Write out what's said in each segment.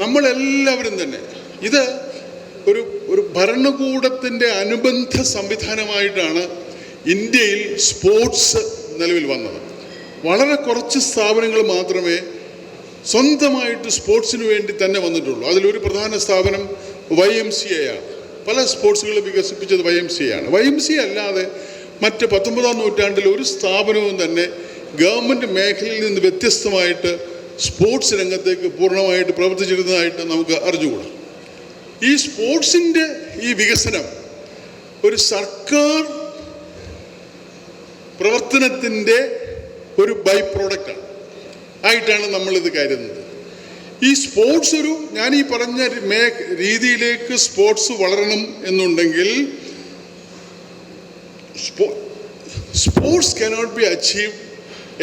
നമ്മളെല്ലാവരും തന്നെ ഇത് ഒരു ഭരണകൂടത്തിൻ്റെ അനുബന്ധ സംവിധാനമായിട്ടാണ് ഇന്ത്യയിൽ സ്പോർട്സ് നിലവിൽ വന്നത്. വളരെ കുറച്ച് സ്ഥാപനങ്ങൾ മാത്രമേ സ്വന്തമായിട്ട് സ്പോർട്സിന് വേണ്ടി തന്നെ വന്നിട്ടുള്ളൂ. അതിലൊരു പ്രധാന സ്ഥാപനം YMCA ആണ്. പല സ്പോർട്സുകൾ വികസിപ്പിച്ചത് YMCA ആണ്. YMCA അല്ലാതെ മറ്റ് 19-ാം നൂറ്റാണ്ടിൽ ഒരു സ്ഥാപനവും തന്നെ ഗവൺമെൻറ് മേഖലയിൽ നിന്ന് വ്യത്യസ്തമായിട്ട് സ്പോർട്സ് രംഗത്തേക്ക് പൂർണ്ണമായിട്ട് പ്രവർത്തിച്ചിരുന്നതായിട്ട് നമുക്ക് അറിഞ്ഞുകൂടാ. ഈ സ്പോർട്സിൻ്റെ ഈ വികസനം ഒരു സർക്കാർ പ്രവർത്തനത്തിൻ്റെ ഒരു ബൈ പ്രോഡക്റ്റാണ് ആയിട്ടാണ് നമ്മളിത് കരുതുന്നത്. ഈ സ്പോർട്സ് ഞാൻ ഈ പറഞ്ഞ രീതിയിലേക്ക് സ്പോർട്സ് വളരണം എന്നുണ്ടെങ്കിൽ sports cannot be achieved,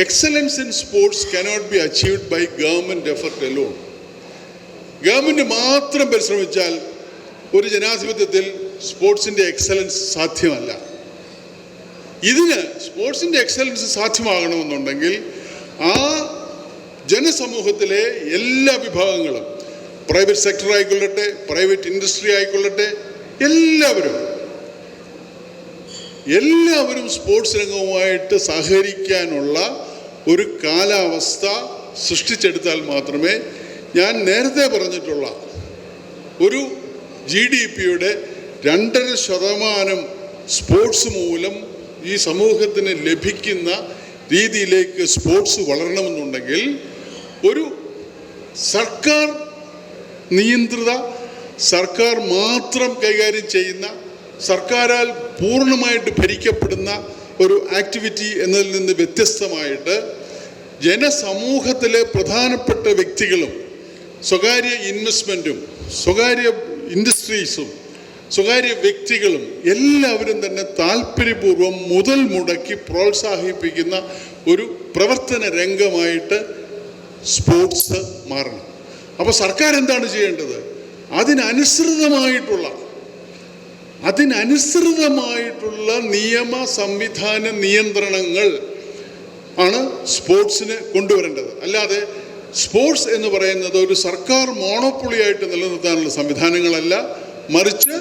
excellence in sports cannot be achieved by government effort alone. Government മാത്രം പരിശ്രമിച്ചാൽ ഒരു ജനാധിപത്യത്തിൽ സ്പോർട്സിൻ്റെ എക്സലൻസ് സാധ്യമല്ല. ഇതിന് സ്പോർട്സിൻ്റെ എക്സലൻസ് സാധ്യമാകണമെന്നുണ്ടെങ്കിൽ ആ ജനസമൂഹത്തിലെ എല്ലാ വിഭാഗങ്ങളും, പ്രൈവറ്റ് സെക്ടർ ആയിക്കൊള്ളട്ടെ, പ്രൈവറ്റ് ഇൻഡസ്ട്രി ആയിക്കൊള്ളട്ടെ, എല്ലാവരും സ്പോർട്സ് രംഗവുമായിട്ട് സഹകരിക്കാനുള്ള ഒരു കാലാവസ്ഥ സൃഷ്ടിച്ചെടുത്താൽ മാത്രമേ ഞാൻ നേരത്തെ പറഞ്ഞിട്ടുള്ള ഒരു GDPയുടെ 2.5% സ്പോർട്സ് മൂലം ഈ സമൂഹത്തിന് ലഭിക്കുന്ന രീതിയിലേക്ക് സ്പോർട്സ് വളരണമെന്നുണ്ടെങ്കിൽ ഒരു സർക്കാർ നിയന്ത്രിത, സർക്കാർ മാത്രം കൈകാര്യം ചെയ്യുന്ന, സർക്കാരാൽ പൂർണ്ണമായിട്ട് ഭരിക്കപ്പെടുന്ന ഒരു ആക്ടിവിറ്റി എന്നതിൽ നിന്ന് വ്യത്യസ്തമായിട്ട് ജനസമൂഹത്തിലെ പ്രധാനപ്പെട്ട വ്യക്തികളും സ്വകാര്യ ഇൻവെസ്റ്റ്മെൻറ്റും സ്വകാര്യ ഇൻഡസ്ട്രീസും സ്വകാര്യ വ്യക്തികളും എല്ലാവരും തന്നെ താല്പര്യപൂർവ്വം മുതൽ മുടക്കി പ്രോത്സാഹിപ്പിക്കുന്ന ഒരു പ്രവർത്തന രംഗമായിട്ട് സ്പോർട്സ് മാറണം. അപ്പോൾ സർക്കാർ എന്താണ് ചെയ്യേണ്ടത്? അതിനനുസൃതമായിട്ടുള്ള നിയമ സംവിധാന നിയന്ത്രണങ്ങൾ ആണ് സ്പോർട്സിന് കൊണ്ടുവരേണ്ടത്. അല്ലാതെ സ്പോർട്സ് എന്ന് പറയുന്നത് ഒരു സർക്കാർ മോണോപ്പൊളിയായിട്ട് നിലനിർത്താനുള്ള സംവിധാനങ്ങളല്ല, മറിച്ച്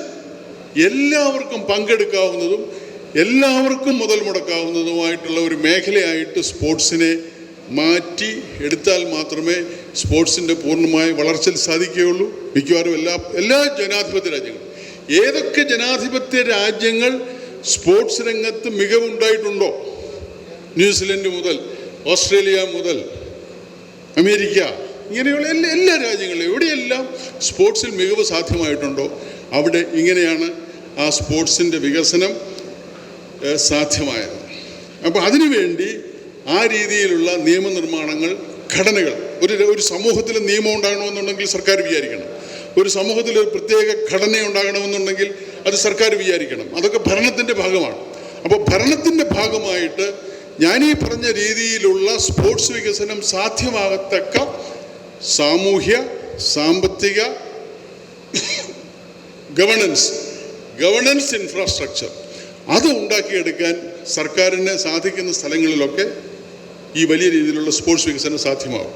എല്ലാവർക്കും പങ്കെടുക്കാവുന്നതും എല്ലാവർക്കും മുതൽ മുടക്കാവുന്നതുമായിട്ടുള്ള ഒരു മേഖലയായിട്ട് സ്പോർട്സിനെ മാറ്റി എടുത്താൽ മാത്രമേ സ്പോർട്സിൻ്റെ പൂർണ്ണമായ വളർച്ച സാധിക്കുകയുള്ളൂ. മിക്കവാറും എല്ലാ ജനാധിപത്യ രാജ്യങ്ങളും, ഏതൊക്കെ ജനാധിപത്യ രാജ്യങ്ങൾ സ്പോർട്സ് രംഗത്ത് മികവുണ്ടായിട്ടുണ്ടോ, ന്യൂസിലൻഡ് മുതൽ ഓസ്ട്രേലിയ മുതൽ അമേരിക്ക, ഇങ്ങനെയുള്ള എല്ലാ രാജ്യങ്ങളിലും എവിടെയെല്ലാം സ്പോർട്സിൽ മികവ് സാധ്യമായിട്ടുണ്ടോ അവിടെ ഇങ്ങനെയാണ് ആ സ്പോർട്സിൻ്റെ വികസനം സാധ്യമായത്. അപ്പോൾ അതിനുവേണ്ടി ആ രീതിയിലുള്ള നിയമനിർമ്മാണങ്ങൾ, ഘടനകൾ, ഒരു സമൂഹത്തിൽ നിയമം ഉണ്ടാകണമെന്നുണ്ടെങ്കിൽ സർക്കാർ വിചാരിക്കണം. ഒരു സമൂഹത്തിൽ ഒരു പ്രത്യേക ഘടന ഉണ്ടാകണമെന്നുണ്ടെങ്കിൽ അത് സർക്കാർ വിചാരിക്കണം. അതൊക്കെ ഭരണത്തിൻ്റെ ഭാഗമാണ്. അപ്പോൾ ഭരണത്തിൻ്റെ ഭാഗമായിട്ട് ഞാനീ പറഞ്ഞ രീതിയിലുള്ള സ്പോർട്സ് വികസനം സാധ്യമാകത്തക്ക സാമൂഹ്യ സാമ്പത്തിക ഗവേണൻസ് ഇൻഫ്രാസ്ട്രക്ചർ അത് ഉണ്ടാക്കിയെടുക്കാൻ സർക്കാരിന് സാധിക്കുന്ന സ്ഥലങ്ങളിലൊക്കെ ഈ വലിയ രീതിയിലുള്ള സ്പോർട്സ് വികസനം സാധ്യമാകും.